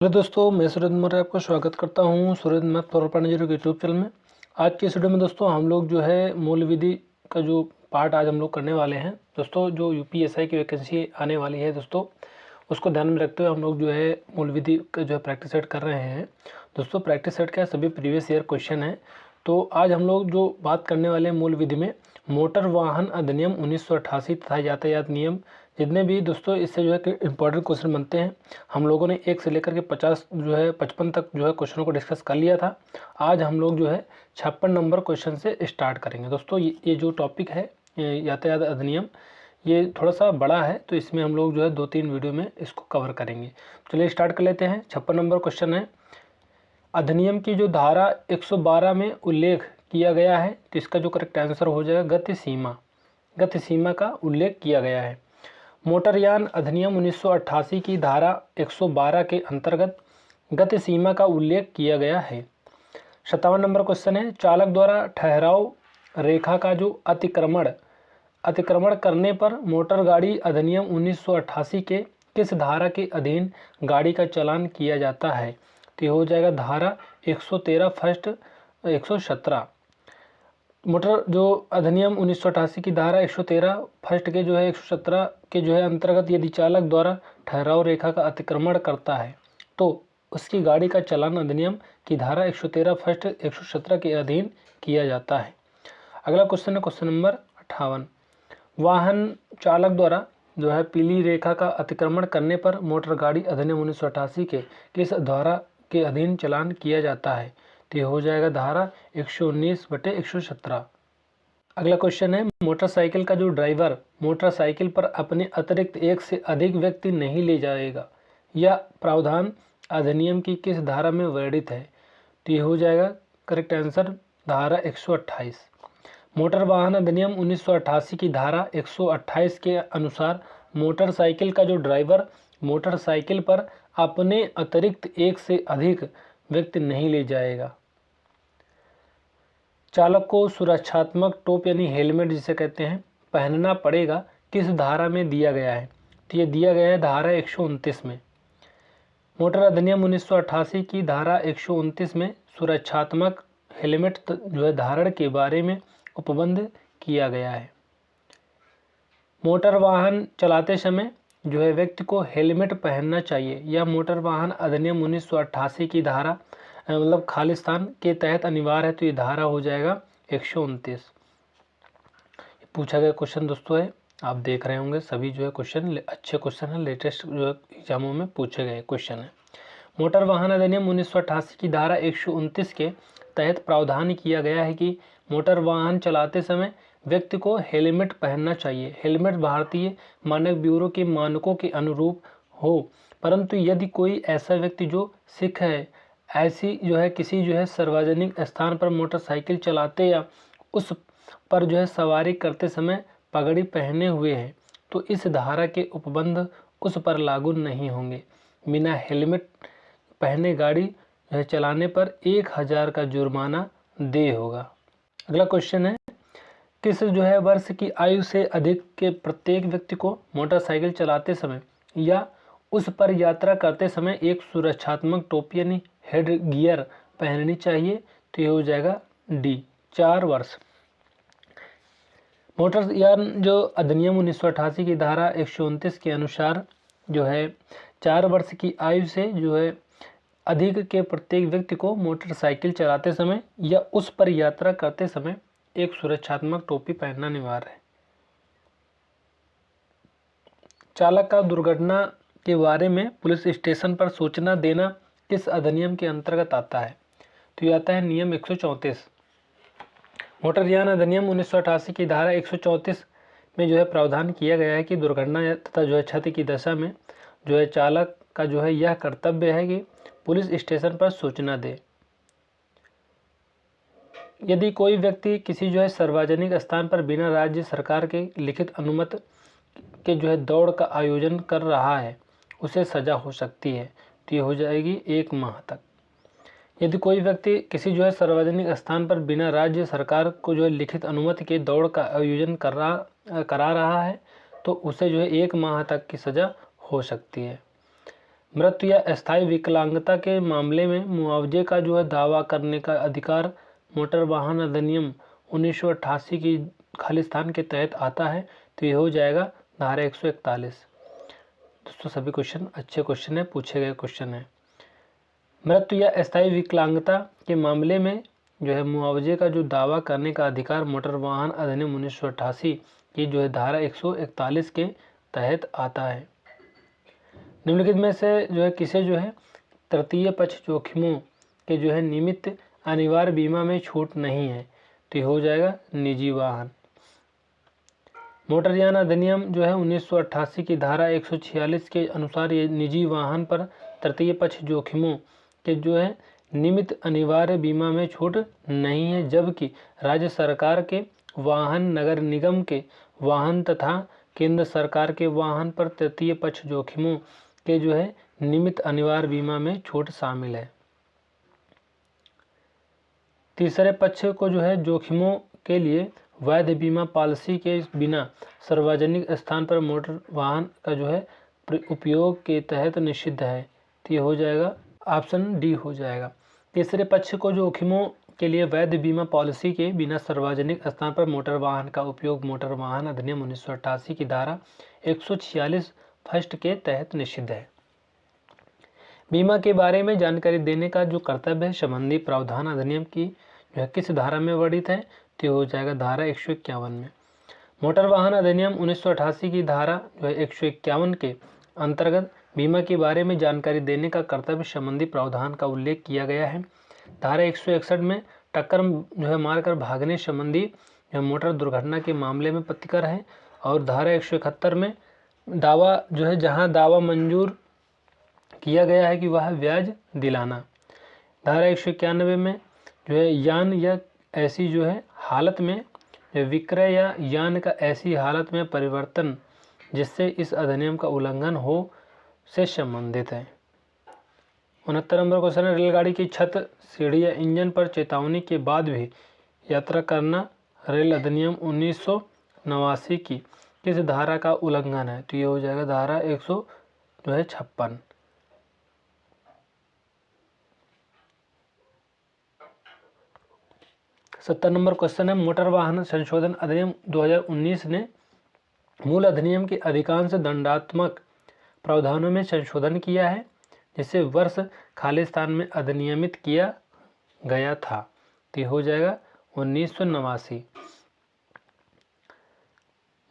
Hello दोस्तों, मैं सूरज मौर्य आपका स्वागत करता हूं सूरज मैथ फॉर पढ़ने के यूट्यूब चैनल में। आज के इस वीडियो में दोस्तों हम लोग जो है मूल विधि का जो पार्ट आज हम लोग करने वाले हैं। दोस्तों जो यूपीएसआई की वैकेंसी आने वाली है दोस्तों, उसको ध्यान में रखते हुए हम लोग जो है मूल विधि का जो है प्रैक्टिस सेट कर रहे हैं। दोस्तों प्रैक्टिस सेट का सभी प्रीवियस ईयर क्वेश्चन है। तो आज हम लोग जो बात करने वाले हैं मूल विधि में, मोटर वाहन अधिनियम 1988 तथा यातायात नियम, जितने भी दोस्तों इससे जो है इंपॉर्टेंट क्वेश्चन बनते हैं, हम लोगों ने 1 से लेकर के 50 जो है 55 तक जो है क्वेश्चनों को डिस्कस कर लिया था। आज हम लोग जो है 56 नंबर क्वेश्चन से स्टार्ट करेंगे। दोस्तों ये जो टॉपिक है यातायात अधिनियम, ये थोड़ा सा बड़ा है, तो इसमें हम लोग जो है 2-3 वीडियो में इसको कवर करेंगे। चलिए स्टार्ट कर लेते हैं। 56 नंबर क्वेश्चन है, अधिनियम की जो धारा 112 में उल्लेख किया गया है, तो इसका जो करेक्ट आंसर हो जाएगा गति सीमा का उल्लेख किया गया है। मोटरयान अधिनियम 1988 की धारा 112 के अंतर्गत गति सीमा का उल्लेख किया गया है। 57 नंबर क्वेश्चन है, चालक द्वारा ठहराव रेखा का जो अतिक्रमण करने पर मोटर गाड़ी अधिनियम 1988 के किस धारा के अधीन गाड़ी का चालान किया जाता है? तो ये हो जाएगा धारा 113 फर्स्ट 117। मोटर जो अधिनियम 1988 की धारा 113 फर्स्ट के जो है 117 के जो है अंतर्गत यदि चालक द्वारा ठहराव रेखा का अतिक्रमण करता है तो उसकी गाड़ी का चालान अधिनियम की धारा 113 फर्स्ट 117 के अधीन किया जाता है। अगला क्वेश्चन है क्वेश्चन नंबर 58, वाहन चालक द्वारा जो है पीली रेखा का अतिक्रमण करने पर मोटर गाड़ी अधिनियम 1988 के किस धारा के अधीन चालान किया जाता है? तो ये हो जाएगा धारा 119/117। अगला क्वेश्चन है, मोटरसाइकिल का जो ड्राइवर मोटरसाइकिल पर अपने अतिरिक्त एक से अधिक व्यक्ति नहीं ले जाएगा, यह प्रावधान अधिनियम की किस धारा में वर्णित है? तो ये हो जाएगा करेक्ट आंसर धारा 128। मोटर वाहन अधिनियम 1988 की धारा 128 के अनुसार मोटरसाइकिल का जो ड्राइवर मोटरसाइकिल पर अपने अतिरिक्त एक से अधिक व्यक्ति नहीं ले जाएगा। चालक को सुरक्षात्मक टोप यानी हेलमेट जिसे कहते हैं पहनना पड़ेगा, किस धारा में दिया गया है? तो ये दिया गया है धारा 129 में। मोटर अधिनियम 1988 की धारा 129 में सुरक्षात्मक हेलमेट जो है धारण के बारे में उपबंध किया गया है। मोटर वाहन चलाते समय जो है व्यक्ति को हेलमेट पहनना चाहिए, यह मोटर वाहन अधिनियम 1988 की धारा मतलब खालिस्तान के तहत अनिवार्य है। तो ये धारा हो जाएगा 129। पूछा गया क्वेश्चन दोस्तों है, आप देख रहे होंगे सभी जो है क्वेश्चन अच्छे क्वेश्चन है, लेटेस्ट जो एग्जामों में पूछे गए क्वेश्चन है। मोटर वाहन अधिनियम 1988 की धारा 129 के तहत प्रावधान किया गया है कि मोटर वाहन चलाते समय व्यक्ति को हेलमेट पहनना चाहिए। हेलमेट भारतीय मानक ब्यूरो के मानकों के अनुरूप हो, परंतु यदि कोई ऐसा व्यक्ति जो सिख है, ऐसी जो है किसी जो है सार्वजनिक स्थान पर मोटरसाइकिल चलाते या उस पर जो है सवारी करते समय पगड़ी पहने हुए है, तो इस धारा के उपबंध उस पर लागू नहीं होंगे। बिना हेलमेट पहने गाड़ी चलाने पर 1000 का जुर्माना देय होगा। अगला क्वेश्चन है, किस जो है वर्ष की आयु से अधिक के प्रत्येक व्यक्ति को मोटरसाइकिल चलाते समय या उस पर यात्रा करते समय एक सुरक्षात्मक टोपी यानी हेड गियर पहननी चाहिए? तो ये हो जाएगा डी 4 वर्ष। मोटरयान जो अधिनियम 1988 की धारा 129 के अनुसार जो है 4 वर्ष की आयु से जो है अधिक के प्रत्येक व्यक्ति को मोटरसाइकिल चलाते समय या उस पर यात्रा करते समय एक सुरक्षात्मक टोपी पहनना अनिवार्य है। चालक का दुर्घटना के बारे में पुलिस स्टेशन पर सूचना देना किस अधिनियम के अंतर्गत आता है? तो ये आता है नियम 134। मोटरयान अधिनियम 1988 की धारा 134 में जो है प्रावधान किया गया है कि दुर्घटना तथा जो है क्षति की दशा में जो है चालक का जो है यह कर्तव्य है कि पुलिस स्टेशन पर सूचना दे। यदि कोई व्यक्ति किसी जो है सार्वजनिक स्थान पर बिना राज्य सरकार के लिखित अनुमति के जो है दौड़ का आयोजन कर रहा है, उसे सजा हो सकती है। तो ये हो जाएगी 1 माह तक। यदि कोई व्यक्ति किसी जो है सार्वजनिक स्थान पर बिना राज्य सरकार को जो है लिखित अनुमति के दौड़ का आयोजन करा रहा है, तो उसे जो है 1 माह तक की सज़ा हो सकती है। मृत्यु या अस्थायी विकलांगता के मामले में मुआवजे का जो है दावा करने का अधिकार मोटर वाहन अधिनियम 1988 की खालिस्तान के तहत आता है। तो ये हो जाएगा धारा 141। दोस्तों सभी क्वेश्चन अच्छे क्वेश्चन है, पूछे गए क्वेश्चन है। मृत्यु या अस्थायी विकलांगता के मामले में जो है मुआवजे का जो दावा करने का अधिकार मोटर वाहन अधिनियम 1988 की जो है धारा 141 के तहत आता है। निम्नलिखित में से जो है किसे जो है तृतीय पक्ष जोखिमों के जो है निमित्त अनिवार्य बीमा में छूट नहीं है। तो ये हो जाएगा निजी वाहन। मोटरयान अधिनियम जो है 1988 की धारा 146 के अनुसार ये निजी वाहन पर तृतीय पक्ष जोखिमों के जो है निमित्त अनिवार्य बीमा में छूट नहीं है, जबकि राज्य सरकार के वाहन, नगर निगम के वाहन तथा केंद्र सरकार के वाहन पर तृतीय पक्ष जोखिमों के जो है निमित्त अनिवार्य बीमा में छूट शामिल है। तीसरे पक्ष को जो है जोखिमों के लिए वैध बीमा पॉलिसी के बिना सार्वजनिक स्थान पर मोटर वाहन का जो है उपयोग के तहत निषिद्ध है। तो ये हो जाएगा ऑप्शन डी हो जाएगा। तीसरे पक्ष को जोखिमों के लिए वैध बीमा पॉलिसी के बिना सार्वजनिक स्थान पर मोटर वाहन का उपयोग मोटर वाहन अधिनियम 1988 की धारा 146 फर्स्ट के तहत निषिद्ध है। बीमा के बारे में जानकारी देने का जो कर्तव्य है संबंधी प्रावधान अधिनियम की जो है किस धारा में वर्णित है। तो हो जाएगा धारा 151 में। मोटर वाहन अधिनियम 1988 की धारा जो है 151 के अंतर्गत बीमा के बारे में जानकारी देने का कर्तव्य संबंधी प्रावधान का उल्लेख किया गया है। धारा 161 में टक्कर जो है मारकर भागने संबंधी जो मोटर दुर्घटना के मामले में प्रतिकर है। और धारा 171 में दावा जो है जहां दावा मंजूर किया गया है कि वह ब्याज दिलाना। धारा 191 में जो है यान या ऐसी जो है हालत में विक्रय या यान का ऐसी हालत में परिवर्तन जिससे इस अधिनियम का उल्लंघन हो से संबंधित है। 69 नंबर क्वेश्चन है रेलगाड़ी की छत, सीढ़ी या इंजन पर चेतावनी के बाद भी यात्रा करना रेल अधिनियम 1989 की किस धारा का उल्लंघन है। तो ये हो जाएगा धारा 156। सत्तर नंबर क्वेश्चन है मोटर वाहन संशोधन अधिनियम 2019 ने मूल अधिनियम के अधिकांश दंडात्मक प्रावधानों में संशोधन किया है जिसे वर्ष खालिस्तान में अधिनियमित किया गया था। तो हो जाएगा 1989।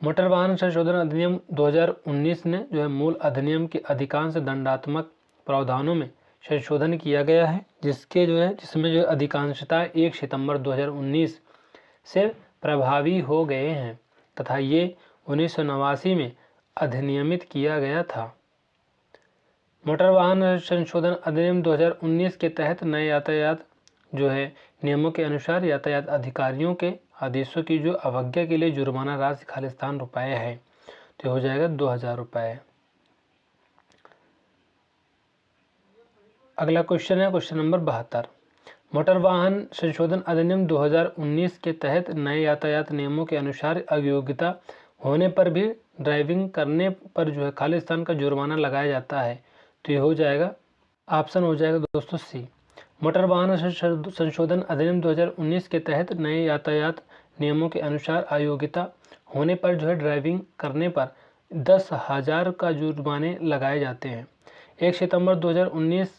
मोटर वाहन संशोधन अधिनियम 2019 ने जो है मूल अधिनियम के अधिकांश दंडात्मक प्रावधानों में संशोधन किया गया है जिसमें जो अधिकांशता 1 सितंबर 2019 से प्रभावी हो गए हैं तथा ये 1989 में अधिनियमित किया गया था। मोटर वाहन संशोधन अधिनियम 2019 के तहत नए यातायात जो है नियमों के अनुसार यातायात अधिकारियों के आदेशों की जो अवज्ञा के लिए जुर्माना राशि खालिस्तान रुपये है। तो हो जाएगा 2000 रुपये। अगला क्वेश्चन है क्वेश्चन नंबर 72। मोटर वाहन संशोधन अधिनियम 2019 के तहत नए यातायात नियमों के अनुसार अयोग्यता होने पर भी ड्राइविंग करने पर जो है खालिस्तान का जुर्माना लगाया जाता है। तो ये हो जाएगा ऑप्शन हो जाएगा दोस्तों सी। मोटर वाहन संशोधन अधिनियम 2019 के तहत नए यातायात नियमों के अनुसार अयोग्यता होने पर जो है ड्राइविंग करने पर 10,000 का जुर्माने लगाए जाते हैं। 1 सितंबर 2019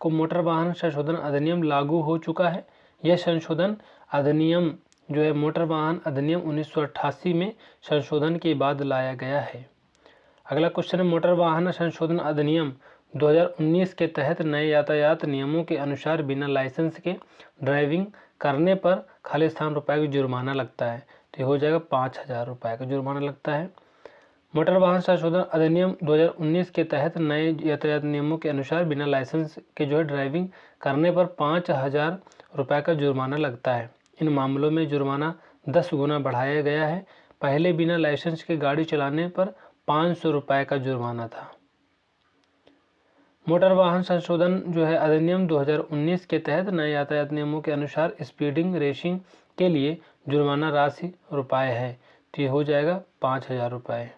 को मोटर वाहन संशोधन अधिनियम लागू हो चुका है। यह संशोधन अधिनियम जो है मोटर वाहन अधिनियम 1988 में संशोधन के बाद लाया गया है। अगला क्वेश्चन है मोटर वाहन संशोधन अधिनियम 2019 के तहत नए यातायात नियमों के अनुसार बिना लाइसेंस के ड्राइविंग करने पर खालिस्तान रुपये का जुर्माना लगता है। तो हो जाएगा 5,000 रुपये का जुर्माना लगता है। मोटर वाहन संशोधन अधिनियम 2019 के तहत नए यातायात नियमों के अनुसार बिना लाइसेंस के जो है ड्राइविंग करने पर 5,000 रुपये का जुर्माना लगता है। इन मामलों में जुर्माना 10 गुना बढ़ाया गया है। पहले बिना लाइसेंस के गाड़ी चलाने पर 500 रुपये का जुर्माना था। मोटर वाहन संशोधन जो है अधिनियम 2019 के तहत नए यातायात नियमों के अनुसार स्पीडिंग रेसिंग के लिए जुर्माना राशि रुपये है। तो ये हो जाएगा 5,000 रुपये।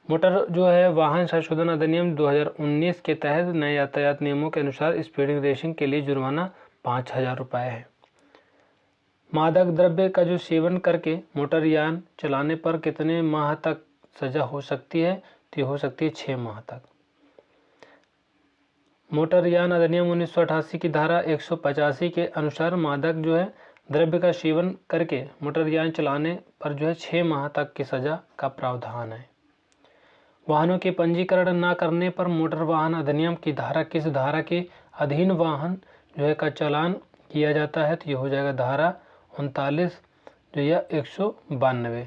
मोटर जो है वाहन संशोधन अधिनियम 2019 के तहत नए यातायात नियमों के अनुसार स्पीडिंग रेसिंग के लिए जुर्माना 5,000 रुपये है। मादक द्रव्य का जो सेवन करके मोटर यान चलाने पर कितने माह तक सजा हो सकती है? तो ये हो सकती है 6 माह तक। मोटर यान अधिनियम 1988 की धारा 185 के अनुसार मादक जो है द्रव्य का सेवन करके मोटर यान चलाने पर जो है 6 माह तक की सजा का प्रावधान है। वाहनों के पंजीकरण न करने पर मोटर वाहन अधिनियम की धारा किस धारा के अधीन वाहन जो है का चालान किया जाता है? तो ये हो जाएगा धारा 39 जो या 192।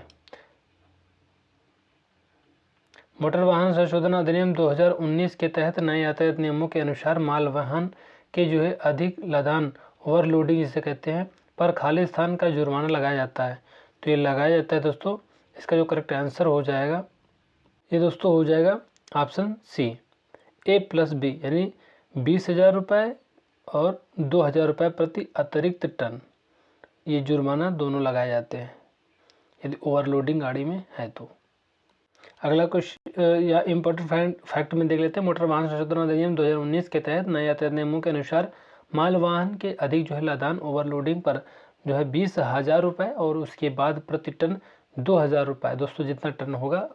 मोटर वाहन संशोधन अधिनियम 2019 के तहत नए यातायात नियमों के अनुसार माल वाहन के जो है अधिक लदान ओवरलोडिंग जिसे कहते हैं पर खाली स्थान का जुर्माना लगाया जाता है। तो ये लगाया जाता है दोस्तों। इसका जो करेक्ट आंसर हो जाएगा ये दोस्तों हो जाएगा ऑप्शन सी A+B यानी 20,000 रुपये और 2,000 रुपये प्रति अतिरिक्त टन ये जुर्माना दोनों लगाए जाते हैं यदि ओवरलोडिंग गाड़ी में है तो। अगला क्वेश्चन या इम्पोर्टेंट फैक्ट में देख लेते हैं। मोटर वाहन संशोधन अधिनियम 2019 के तहत नए यातायात नियमों के अनुसार माल वाहन के अधिक जो है लदान ओवरलोडिंग पर जो है 20,000 रुपये और उसके बाद प्रति टन 2,000 रुपये। दोस्तों जितना टन होगा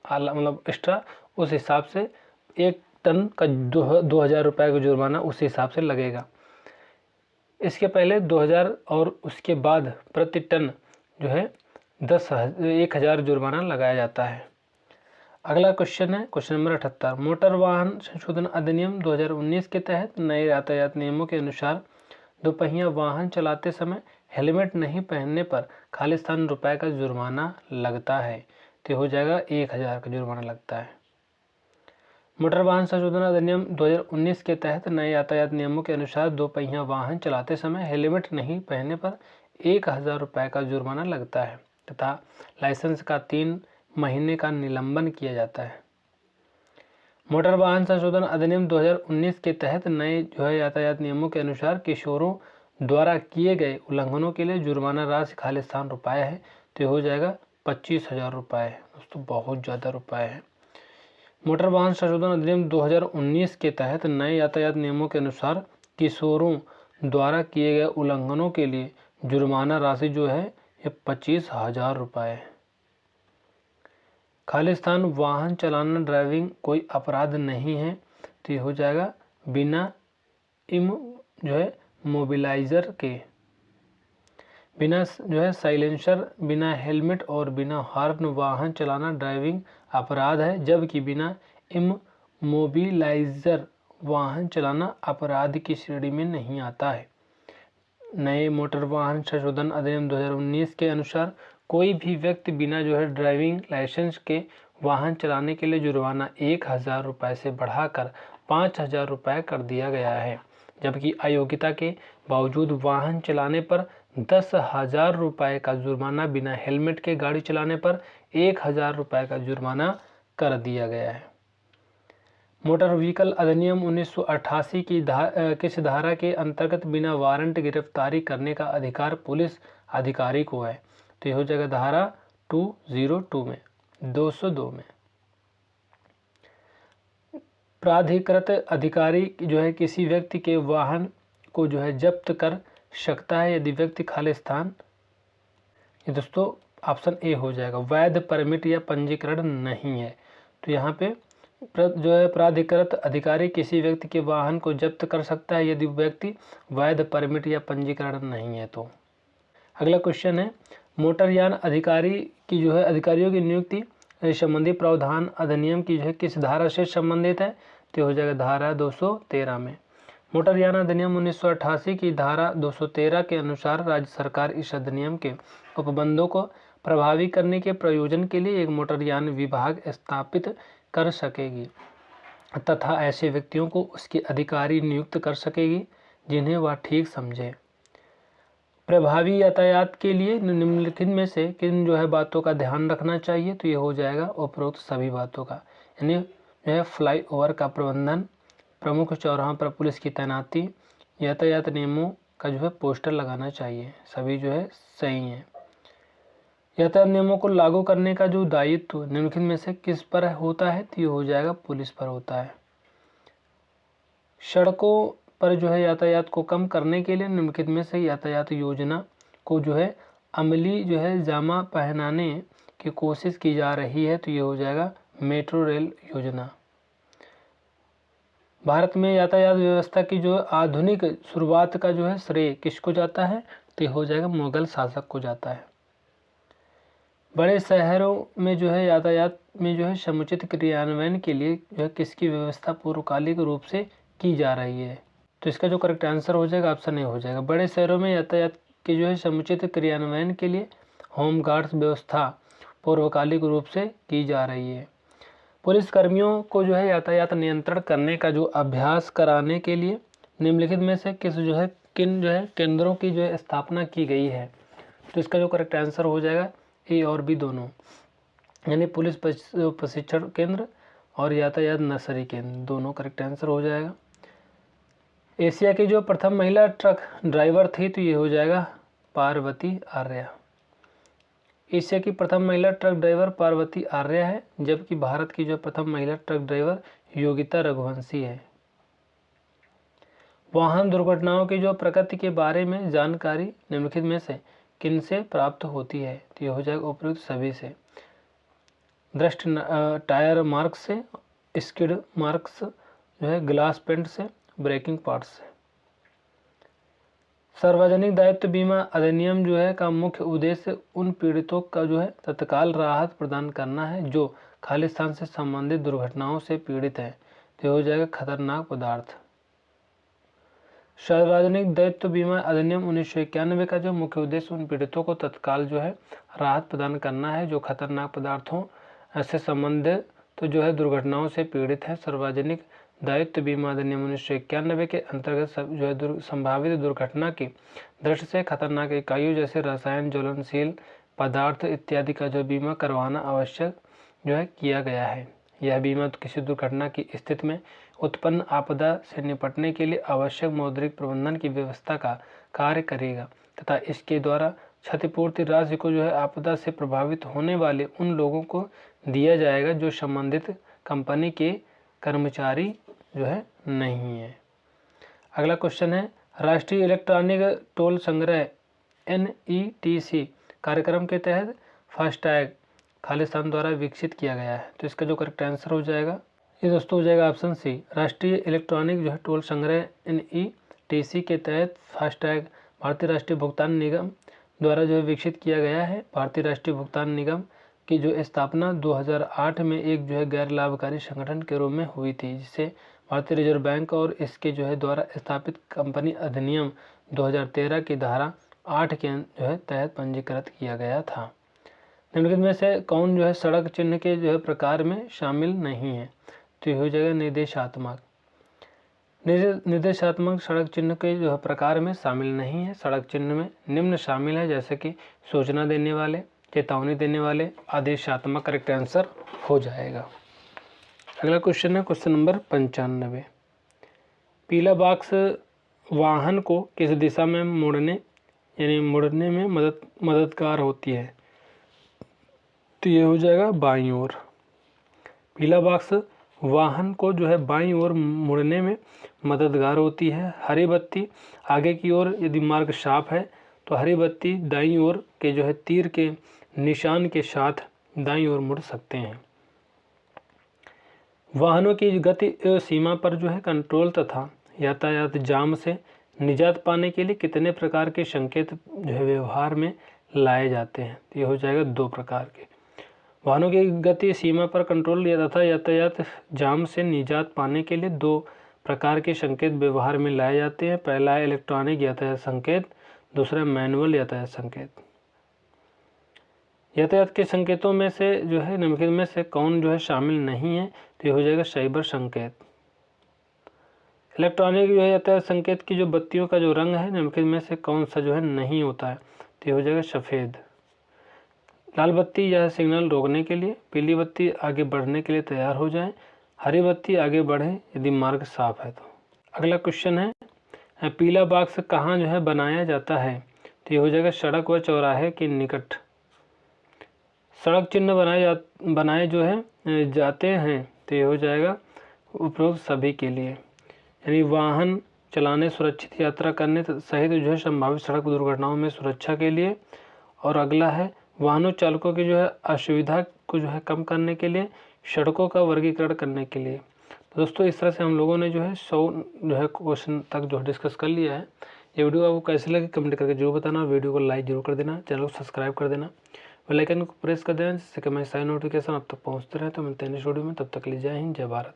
मतलब एक्स्ट्रा उस हिसाब से 1 टन का 2,000 रुपये का जुर्माना उस हिसाब से लगेगा। इसके पहले 2,000 और उसके बाद प्रति टन जो है 1,000 जुर्माना लगाया जाता है। अगला क्वेश्चन है क्वेश्चन नंबर 78। मोटर वाहन संशोधन अधिनियम 2019 के तहत नए यातायात नियमों के अनुसार दोपहिया वाहन चलाते समय हेलमेट नहीं पहनने पर खालिस्तान रुपये का जुर्माना लगता है। तो हो जाएगा 1,000 का जुर्माना लगता है। मोटर वाहन संशोधन अधिनियम 2019 के तहत नए यातायात नियमों के अनुसार दोपहिया वाहन चलाते समय हेलमेट नहीं पहनने पर 1,000 रुपये का जुर्माना लगता है तथा लाइसेंस का 3 महीने का निलंबन किया जाता है। मोटर वाहन संशोधन अधिनियम 2019 के तहत नए जो है यातायात नियमों के अनुसार किशोरों द्वारा किए गए उल्लंघनों के लिए जुर्माना राशि खालिस्तान रुपये है। तो हो जाएगा 25,000 रुपये। दोस्तों बहुत ज़्यादा रुपये है। मोटर वाहन संशोधन अधिनियम 2019 के तहत नए यातायात नियमों के अनुसार किशोरों द्वारा किए गए उल्लंघनों के लिए जुर्माना राशि जो है ये 25,000 रुपये है। खालिस्तान वाहन चलाना ड्राइविंग कोई अपराध नहीं है। तो ये हो जाएगा बिना जो है मोबिलाइज़र के, बिना जो है साइलेंसर, बिना हेलमेट और बिना हॉर्न वाहन चलाना ड्राइविंग अपराध है, जबकि बिना इमोबिलाइज़र वाहन चलाना अपराध की श्रेणी में नहीं आता है। नए मोटर वाहन संशोधन अधिनियम 2019 के अनुसार कोई भी व्यक्ति बिना जो है ड्राइविंग लाइसेंस के वाहन चलाने के लिए जुर्माना 1,000 रुपये से बढ़ाकर 5,000 रुपये कर दिया गया है, जबकि अयोग्यता के बावजूद वाहन चलाने पर 10,000 रुपये का जुर्माना, बिना हेलमेट के गाड़ी चलाने पर 1,000 रुपये का जुर्माना कर दिया गया है। मोटर व्हीकल अधिनियम 1988 की किस धारा के अंतर्गत बिना वारंट गिरफ्तारी करने का अधिकार पुलिस अधिकारी को है? तो यह हो जाएगा धारा 202 में 202 में। प्राधिकृत अधिकारी जो है किसी व्यक्ति के वाहन को जो है जब्त कर सकता है यदि व्यक्ति खालिस्तान, ये दोस्तों ऑप्शन ए हो जाएगा, वैध परमिट या पंजीकरण नहीं है। तो यहाँ पे जो है प्राधिकृत अधिकारी किसी व्यक्ति के वाहन को जब्त कर सकता है यदि व्यक्ति वैध परमिट या पंजीकरण नहीं है। तो अगला क्वेश्चन है मोटरयान अधिकारी की जो है अधिकारियों की नियुक्ति संबंधी प्रावधान अधिनियम की जो है किस धारा से संबंधित है? तो हो जाएगा धारा 213 में। मोटरयान अधिनियम 1988 की धारा 213 के अनुसार राज्य सरकार इस अधिनियम के उपबंधों को प्रभावी करने के प्रयोजन के लिए एक मोटरयान विभाग स्थापित कर सकेगी तथा ऐसे व्यक्तियों को उसके अधिकारी नियुक्त कर सकेगी जिन्हें वह ठीक समझे। प्रभावी यातायात के लिए निम्नलिखित में से किन जो है बातों का ध्यान रखना चाहिए? तो ये हो जाएगा उपरोक्त सभी बातों का, यानी जो है फ्लाईओवर का प्रबंधन, प्रमुख चौराहों पर पुलिस की तैनाती, यातायात नियमों का जो है पोस्टर लगाना चाहिए, सभी जो है सही हैं। यातायात नियमों को लागू करने का जो दायित्व निम्नलिखित में से किस पर होता है, तो ये हो जाएगा पुलिस पर होता है। सड़कों पर जो है यातायात को कम करने के लिए निम्नलिखित में से यातायात योजना को जो है अमली जो है जामा पहनाने की कोशिश की जा रही है, तो ये हो जाएगा मेट्रो रेल योजना। भारत में यातायात व्यवस्था की जो आधुनिक शुरुआत का जो है श्रेय किसको जाता है, तो ये हो जाएगा मुगल शासक को जाता है। बड़े शहरों में जो है यातायात में जो है समुचित क्रियान्वयन के लिए जो है किसकी व्यवस्था पूर्वकालिक रूप से की जा रही है, तो इसका जो करेक्ट आंसर हो जाएगा ऑप्शन ए हो जाएगा। बड़े शहरों में यातायात के जो है समुचित क्रियान्वयन के लिए होम गार्ड्स व्यवस्था पूर्वकालिक रूप से की जा रही है। पुलिस कर्मियों को जो है यातायात नियंत्रण करने का जो अभ्यास कराने के लिए निम्नलिखित में से किन जो है केंद्रों की जो है स्थापना की गई है, तो इसका जो करेक्ट आंसर हो जाएगा ए और बी दोनों, यानी पुलिस प्रशिक्षण केंद्र और यातायात नर्सरी केंद्र दोनों करेक्ट आंसर हो जाएगा। एशिया की जो प्रथम महिला ट्रक ड्राइवर थी, तो ये हो जाएगा पार्वती आर्या। एशिया की प्रथम महिला ट्रक ड्राइवर पार्वती आर्या है, जबकि भारत की जो प्रथम महिला ट्रक ड्राइवर योगिता रघुवंशी है। वाहन दुर्घटनाओं की जो प्रकृति के बारे में जानकारी निम्नलिखित में से किनसे प्राप्त होती है, तो ये हो जाएगा उपयुक्त सभी से। दृष्ट टायर मार्क्स से, स्किड मार्क्स जो है ग्लास पेंट से, ब्रेकिंग पार्ट्स से। सार्वजनिक दायित्व बीमा अधिनियम जो है का मुख्य उद्देश्य उन पीड़ितों का जो है तत्काल राहत प्रदान करना है जो खालिस्तान से संबंधित दुर्घटनाओं से पीड़ित है, तो हो जाएगा खतरनाक पदार्थ। सार्वजनिक दायित्व बीमा अधिनियम 1991 का जो मुख्य उद्देश्य उन पीड़ितों को तत्काल जो है राहत प्रदान करना है जो खतरनाक पदार्थों से संबंधित तो जो है दुर्घटनाओं से पीड़ित है। सार्वजनिक दायित्व बीमा अधिनियम 1991 के अंतर्गत जो है संभावित दुर्घटना की दृष्टि से खतरनाक इकाइयों जैसे रसायन, ज्वलनशील पदार्थ इत्यादि का जो बीमा करवाना आवश्यक जो है किया गया है। यह बीमा किसी दुर्घटना की स्थिति में उत्पन्न आपदा से निपटने के लिए आवश्यक मौद्रिक प्रबंधन की व्यवस्था का कार्य करेगा तथा इसके द्वारा क्षतिपूर्ति राशि को जो है आपदा से प्रभावित होने वाले उन लोगों को दिया जाएगा जो संबंधित कंपनी के कर्मचारी जो है नहीं है। अगला क्वेश्चन है, राष्ट्रीय इलेक्ट्रॉनिक टोल संग्रह NETC कार्यक्रम के तहत फास्टैग खालिस्तान द्वारा विकसित किया गया है, तो इसका जो करेक्ट आंसर हो जाएगा ये दोस्तों हो जाएगा ऑप्शन सी। राष्ट्रीय इलेक्ट्रॉनिक जो है टोल संग्रह NETC के तहत फास्टैग भारतीय राष्ट्रीय भुगतान निगम द्वारा जो है विकसित किया गया है। भारतीय राष्ट्रीय भुगतान निगम की जो स्थापना 2008 में एक जो है गैर लाभकारी संगठन के रूप में हुई थी, जिसे भारतीय रिजर्व बैंक और इसके जो है द्वारा स्थापित कंपनी अधिनियम 2013 की धारा 8 के जो है तहत पंजीकृत किया गया था। निम्नलिखित में से कौन जो है सड़क चिन्ह के जो है प्रकार में शामिल नहीं है, तो ये हो जाएगा निर्देशात्मक। निर्देशात्मक सड़क चिन्ह के जो है प्रकार में शामिल नहीं है। सड़क चिन्ह में निम्न शामिल है जैसे कि सूचना देने वाले, चेतावनी देने वाले, आदेशात्मक करेक्ट आंसर हो जाएगा। अगला क्वेश्चन है क्वेश्चन नंबर 95। पीला बॉक्स वाहन को किस दिशा में मुड़ने में मददगार होती है, तो ये हो जाएगा बाईं ओर। पीला बॉक्स वाहन को जो है बाईं ओर मुड़ने में मददगार होती है। हरी बत्ती आगे की ओर यदि मार्ग साफ है तो हरी बत्ती दाईं ओर के जो है तीर के निशान के साथ दाईं ओर मुड़ सकते हैं। वाहनों की गति सीमा पर जो है कंट्रोल तथा यातायात जाम से निजात पाने के लिए कितने प्रकार के संकेत जो है व्यवहार में लाए जाते हैं, तो ये हो जाएगा 2 प्रकार के। वाहनों की गति सीमा पर कंट्रोल तथा यातायात जाम से निजात पाने के लिए 2 प्रकार के संकेत व्यवहार में लाए जाते हैं। पहला है इलेक्ट्रॉनिक यातायात संकेत, दूसरा मैनुअल यातायात संकेत। यातायात के संकेतों में से जो है निम्नलिखित में से कौन जो है शामिल नहीं है, तो ये हो जाएगा साइबर संकेत। इलेक्ट्रॉनिक जो है यातायात संकेत की जो बत्तियों का जो रंग है निम्नलिखित में से कौन सा जो है नहीं होता है, तो ये हो जाएगा सफ़ेद। लाल बत्ती यह सिग्नल रोकने के लिए, पीली बत्ती आगे बढ़ने के लिए तैयार हो जाए, हरी बत्ती आगे बढ़े यदि मार्ग साफ है तो। अगला क्वेश्चन है पीला बॉक्स कहाँ जो है बनाया जाता है, तो ये हो जाएगा सड़क व चौराहे के निकट। सड़क चिन्ह बनाए जो है जाते हैं तो ये हो जाएगा उपरोक्त सभी के लिए, यानी वाहन चलाने, सुरक्षित यात्रा करने सहित जो है संभावित सड़क दुर्घटनाओं में सुरक्षा के लिए। और अगला है वाहनों चालकों की जो है असुविधा को जो है कम करने के लिए, सड़कों का वर्गीकरण करने के लिए। तो दोस्तों इस तरह से हम लोगों ने जो है 100 जो है क्वेश्चन तक जो है डिस्कस कर लिया है। ये वीडियो आपको कैसे लगे कमेंट करके जरूर बताना, वीडियो को लाइक जरूर कर देना, चैनल को सब्सक्राइब कर देना, बेल आइकन को प्रेस कर देना जिससे कि हमारे सारे नोटिफिकेशन अब तक पहुँचते रहे। तो मिलते हैं नेक्स्ट वीडियो में, तब तक के लिए जय हिंद, जय भारत।